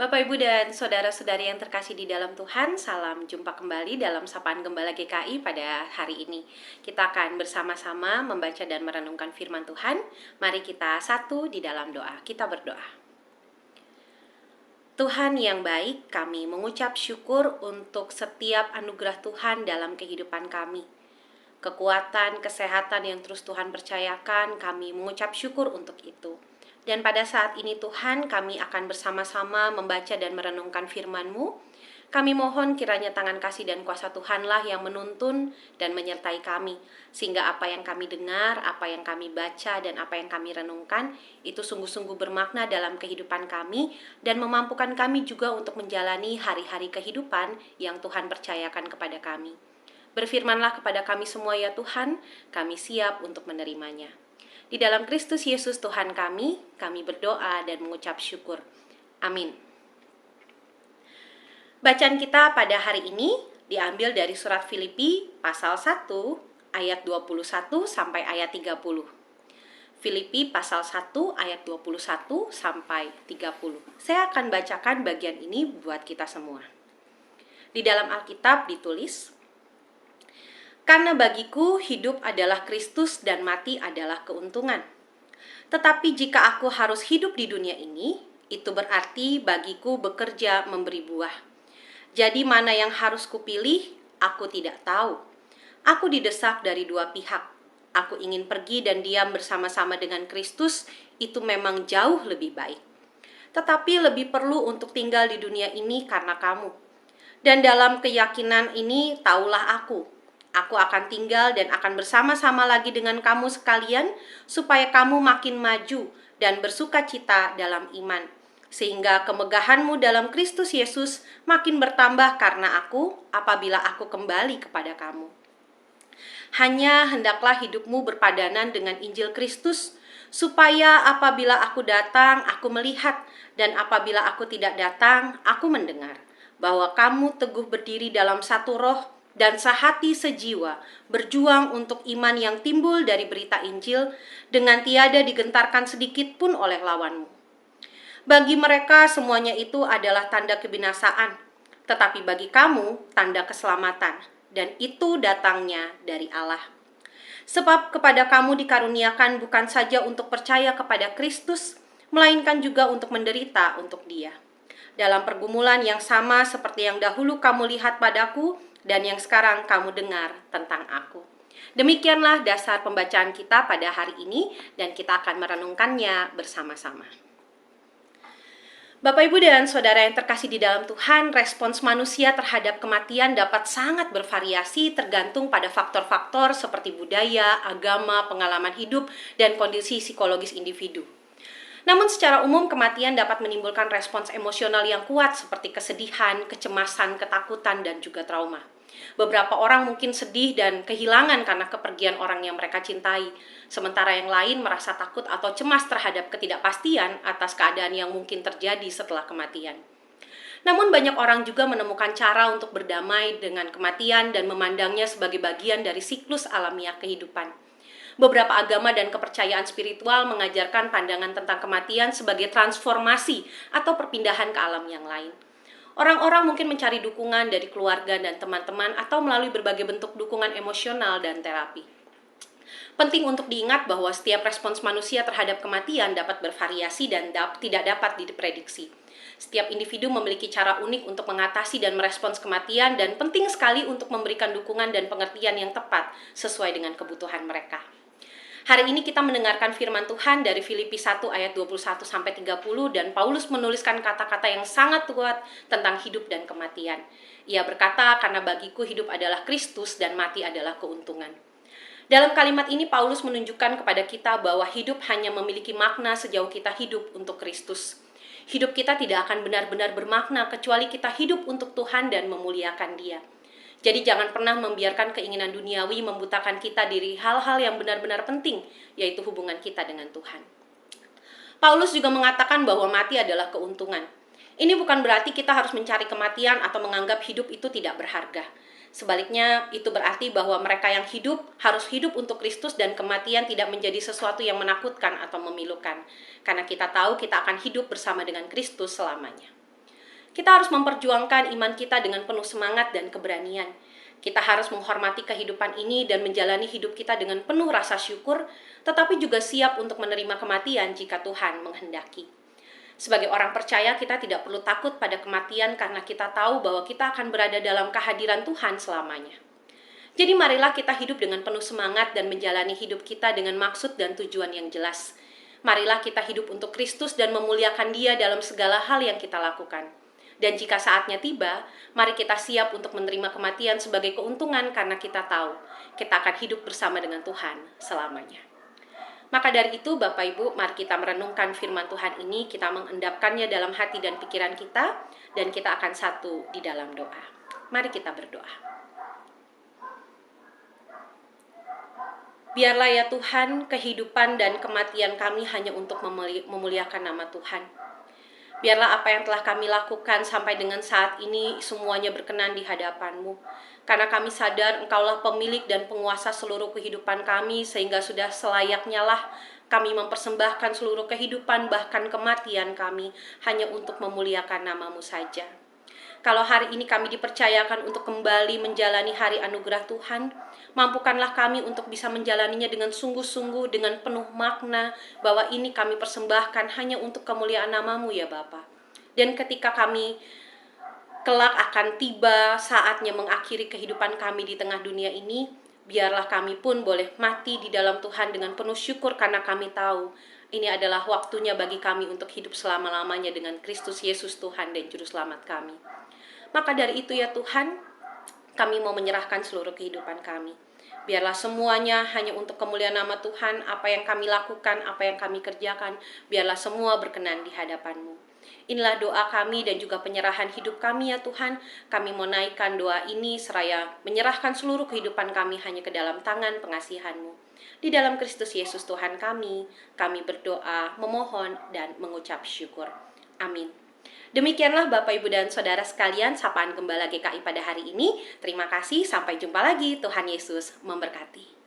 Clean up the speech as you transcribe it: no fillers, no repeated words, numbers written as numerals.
Bapak, Ibu, dan saudara-saudari yang terkasih di dalam Tuhan, salam jumpa kembali dalam Sapaan Gembala GKI pada hari ini. Kita akan bersama-sama membaca dan merenungkan firman Tuhan. Mari kita satu di dalam doa. Kita berdoa. Tuhan yang baik, kami mengucap syukur untuk setiap anugerah Tuhan dalam kehidupan kami. Kekuatan, kesehatan yang terus Tuhan percayakan, kami mengucap syukur untuk itu. Dan pada saat ini Tuhan, kami akan bersama-sama membaca dan merenungkan firman-Mu. Kami mohon kiranya tangan kasih dan kuasa Tuhanlah yang menuntun dan menyertai kami, sehingga apa yang kami dengar, apa yang kami baca, dan apa yang kami renungkan, itu sungguh-sungguh bermakna dalam kehidupan kami, dan memampukan kami juga untuk menjalani hari-hari kehidupan yang Tuhan percayakan kepada kami. Berfirmanlah kepada kami semua ya Tuhan, kami siap untuk menerimanya. Di dalam Kristus Yesus Tuhan kami berdoa dan mengucap syukur. Amin. Bacaan kita pada hari ini diambil dari surat Filipi pasal 1 ayat 21 sampai ayat 30. Filipi pasal 1 ayat 21 sampai 30. Saya akan bacakan bagian ini buat kita semua. Di dalam Alkitab ditulis, "Karena bagiku hidup adalah Kristus dan mati adalah keuntungan. Tetapi jika aku harus hidup di dunia ini, itu berarti bagiku bekerja memberi buah. Jadi mana yang harus kupilih, aku tidak tahu. Aku didesak dari dua pihak. Aku ingin pergi dan diam bersama-sama dengan Kristus, itu memang jauh lebih baik. Tetapi lebih perlu untuk tinggal di dunia ini karena kamu. Dan dalam keyakinan ini taulah Aku akan tinggal dan akan bersama-sama lagi dengan kamu sekalian, supaya kamu makin maju dan bersukacita dalam iman, sehingga kemegahanmu dalam Kristus Yesus makin bertambah karena aku, apabila aku kembali kepada kamu. Hanya hendaklah hidupmu berpadanan dengan Injil Kristus, supaya apabila aku datang, aku melihat, dan apabila aku tidak datang, aku mendengar, bahwa kamu teguh berdiri dalam satu roh, dan sehati sejiwa, berjuang untuk iman yang timbul dari berita Injil, dengan tiada digentarkan sedikit pun oleh lawanmu. Bagi mereka semuanya itu adalah tanda kebinasaan, tetapi bagi kamu tanda keselamatan, dan itu datangnya dari Allah. Sebab kepada kamu dikaruniakan bukan saja untuk percaya kepada Kristus, melainkan juga untuk menderita untuk Dia, dalam pergumulan yang sama seperti yang dahulu kamu lihat padaku, dan yang sekarang kamu dengar tentang aku." Demikianlah dasar pembacaan kita pada hari ini, dan kita akan merenungkannya bersama-sama. Bapak, Ibu, dan saudara yang terkasih di dalam Tuhan, respons manusia terhadap kematian dapat sangat bervariasi tergantung pada faktor-faktor seperti budaya, agama, pengalaman hidup, dan kondisi psikologis individu. Namun secara umum kematian dapat menimbulkan respons emosional yang kuat seperti kesedihan, kecemasan, ketakutan, dan juga trauma. Beberapa orang mungkin sedih dan kehilangan karena kepergian orang yang mereka cintai, sementara yang lain merasa takut atau cemas terhadap ketidakpastian atas keadaan yang mungkin terjadi setelah kematian. Namun banyak orang juga menemukan cara untuk berdamai dengan kematian dan memandangnya sebagai bagian dari siklus alamiah kehidupan. Beberapa agama dan kepercayaan spiritual mengajarkan pandangan tentang kematian sebagai transformasi atau perpindahan ke alam yang lain. Orang-orang mungkin mencari dukungan dari keluarga dan teman-teman atau melalui berbagai bentuk dukungan emosional dan terapi. Penting untuk diingat bahwa setiap respons manusia terhadap kematian dapat bervariasi dan tidak dapat diprediksi. Setiap individu memiliki cara unik untuk mengatasi dan merespons kematian, dan penting sekali untuk memberikan dukungan dan pengertian yang tepat sesuai dengan kebutuhan mereka. Hari ini kita mendengarkan firman Tuhan dari Filipi 1 ayat 21 sampai 30, dan Paulus menuliskan kata-kata yang sangat kuat tentang hidup dan kematian. Ia berkata, "Karena bagiku hidup adalah Kristus dan mati adalah keuntungan." Dalam kalimat ini Paulus menunjukkan kepada kita bahwa hidup hanya memiliki makna sejauh kita hidup untuk Kristus. Hidup kita tidak akan benar-benar bermakna kecuali kita hidup untuk Tuhan dan memuliakan Dia. Jadi jangan pernah membiarkan keinginan duniawi membutakan kita dari hal-hal yang benar-benar penting, yaitu hubungan kita dengan Tuhan. Paulus juga mengatakan bahwa mati adalah keuntungan. Ini bukan berarti kita harus mencari kematian atau menganggap hidup itu tidak berharga. Sebaliknya, itu berarti bahwa mereka yang hidup harus hidup untuk Kristus, dan kematian tidak menjadi sesuatu yang menakutkan atau memilukan. Karena kita tahu kita akan hidup bersama dengan Kristus selamanya. Kita harus memperjuangkan iman kita dengan penuh semangat dan keberanian. Kita harus menghormati kehidupan ini dan menjalani hidup kita dengan penuh rasa syukur, tetapi juga siap untuk menerima kematian jika Tuhan menghendaki. Sebagai orang percaya, kita tidak perlu takut pada kematian karena kita tahu bahwa kita akan berada dalam kehadiran Tuhan selamanya. Jadi marilah kita hidup dengan penuh semangat dan menjalani hidup kita dengan maksud dan tujuan yang jelas. Marilah kita hidup untuk Kristus dan memuliakan Dia dalam segala hal yang kita lakukan. Dan jika saatnya tiba, mari kita siap untuk menerima kematian sebagai keuntungan karena kita tahu kita akan hidup bersama dengan Tuhan selamanya. Maka dari itu, Bapak Ibu, mari kita merenungkan firman Tuhan ini, kita mengendapkannya dalam hati dan pikiran kita, dan kita akan satu di dalam doa. Mari kita berdoa. Biarlah ya Tuhan, kehidupan dan kematian kami hanya untuk memuliakan nama Tuhan. Biarlah apa yang telah kami lakukan sampai dengan saat ini semuanya berkenan di hadapan-Mu. Karena kami sadar Engkaulah pemilik dan penguasa seluruh kehidupan kami, sehingga sudah selayaknya lah kami mempersembahkan seluruh kehidupan bahkan kematian kami hanya untuk memuliakan nama-Mu saja. Kalau hari ini kami dipercayakan untuk kembali menjalani hari anugerah Tuhan, mampukanlah kami untuk bisa menjalaninya dengan sungguh-sungguh, dengan penuh makna, bahwa ini kami persembahkan hanya untuk kemuliaan nama-Mu ya Bapa. Dan ketika kami kelak akan tiba saatnya mengakhiri kehidupan kami di tengah dunia ini, biarlah kami pun boleh mati di dalam Tuhan dengan penuh syukur karena kami tahu ini adalah waktunya bagi kami untuk hidup selama-lamanya dengan Kristus Yesus Tuhan dan Juru Selamat kami. Maka dari itu ya Tuhan, kami mau menyerahkan seluruh kehidupan kami. Biarlah semuanya hanya untuk kemuliaan nama Tuhan, apa yang kami lakukan, apa yang kami kerjakan, biarlah semua berkenan di hadapan-Mu. Inilah doa kami dan juga penyerahan hidup kami ya Tuhan. Kami mau naikkan doa ini seraya menyerahkan seluruh kehidupan kami hanya ke dalam tangan pengasihan-Mu. Di dalam Kristus Yesus Tuhan kami berdoa, memohon, dan mengucap syukur. Amin. Demikianlah Bapak, Ibu, dan Saudara sekalian, sapaan Gembala GKI pada hari ini. Terima kasih, sampai jumpa lagi. Tuhan Yesus memberkati.